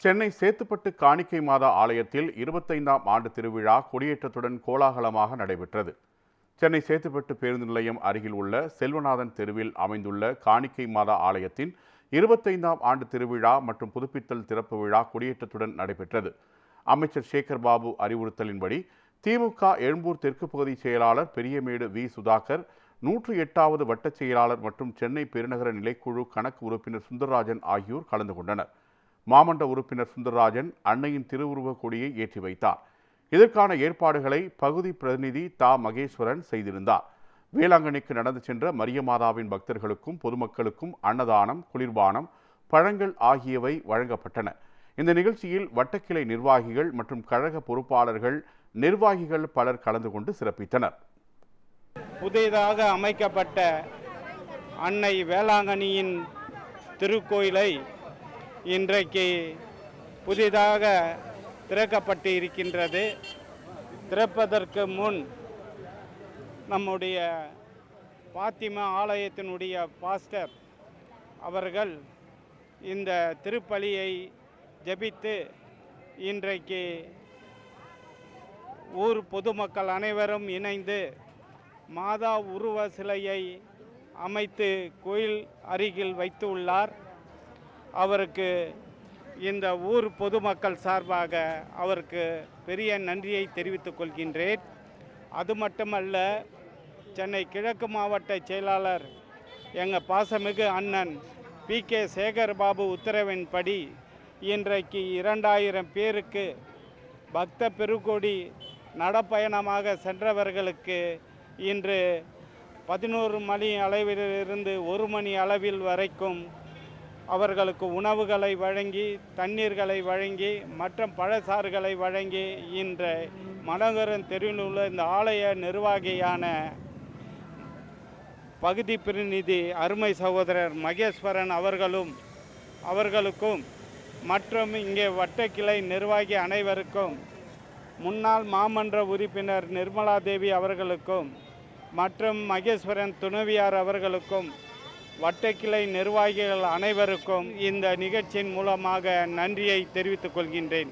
சென்னை சேத்துப்பட்டு காணிக்கை மாதா ஆலயத்தில் 25ஆம் ஆண்டு திருவிழா கொடியேற்றத்துடன் கோலாகலமாக நடைபெற்றது. சென்னை சேத்துப்பட்டு பேருந்து நிலையம் அருகில் உள்ள செல்வநாதன் தெருவில் அமைந்துள்ள காணிக்கை மாதா ஆலயத்தின் 25ஆம் ஆண்டு திருவிழா மற்றும் புதுப்பித்தல் திறப்பு விழா கொடியேற்றத்துடன் நடைபெற்றது. அமைச்சர் சேகர் பாபு அறிவுறுத்தலின்படி திமுக எழும்பூர் தெற்கு பகுதி செயலாளர் பெரியமேடு வி சுதாகர், 108வது வட்டச் செயலாளர் மற்றும் சென்னை பெருநகர நிலைக்குழு கணக்கு உறுப்பினர் சுந்தரராஜன் ஆகியோர் கலந்து கொண்டனர். மாமன்ற உறுப்பினர் சுந்தரராஜன் அன்னையின் திருவுருவ கொடியை ஏற்றி வைத்தார். இதற்கான ஏற்பாடுகளை பகுதி பிரதிநிதி தா மகேஸ்வரன் செய்திருந்தார். வேளாங்கண்ணிக்கு நடந்து சென்ற மரியமாதாவின் பக்தர்களுக்கும் பொதுமக்களுக்கும் அன்னதானம், குளிர்பானம், பழங்கள் ஆகியவை வழங்கப்பட்டன. இந்த நிகழ்ச்சியில் வட்டக்கிளை நிர்வாகிகள் மற்றும் கழக பொறுப்பாளர்கள், நிர்வாகிகள் பலர் கலந்து கொண்டு சிறப்பித்தனர். புதிதாக அமைக்கப்பட்ட அன்னை வேளாங்கண்ணியின் திருக்கோயிலை இன்றைக்கு புதிதாக திறக்கப்பட்டு இருக்கின்றது. திறப்பதற்கு முன் நம்முடைய பாத்திமா ஆலயத்தினுடைய பாஸ்டர் அவர்கள் இந்த திருப்பலியை ஜெபித்து இன்றைக்கு ஊர் பொதுமக்கள் அனைவரும் இணைந்து மாதா உருவ சிலையை அமைத்து கோயில் அருகில் வைத்து உள்ளார். அவருக்கு இந்த ஊர் பொதுமக்கள் சார்பாக அவருக்கு பெரிய நன்றியை தெரிவித்துக் கொள்கின்றேன். அது மட்டுமல்ல, சென்னை கிழக்கு மாவட்ட செயலாளர் எங்கள் பாசமிகு அண்ணன் பி.கே. சேகர் பாபு உத்தரவின்படி இன்றைக்கு 2000 பேருக்கு பக்த பெருகோடி நடப்பயணமாக சென்றவர்களுக்கு இன்று 11 மணி அளவிலிருந்து 1 மணி அளவில் வரைக்கும் அவர்களுக்கு உணவுகளை வழங்கி, தண்ணீர்களை வழங்கி மற்றும் பழச்சாறுகளை வழங்கி இன்று மனோகரன் தெருவில் உள்ள இந்த ஆலய நிர்வாகியான பகுதி பிரதிநிதி அருமை சகோதரர் மகேஸ்வரன் அவர்களுக்கும் மற்றும் இங்கே வட்டக்கிளை நிர்வாகி அனைவருக்கும், முன்னாள் மாமன்ற உறுப்பினர் நிர்மலா தேவி அவர்களுக்கும் மற்றும் மகேஸ்வரன் துணைவியார் அவர்களுக்கும், வட்டக்கிளை நிர்வாகிகள் அனைவருக்கும் இந்த நிகழ்ச்சியின் மூலமாக நன்றியை தெரிவித்துக் கொள்கின்றேன்.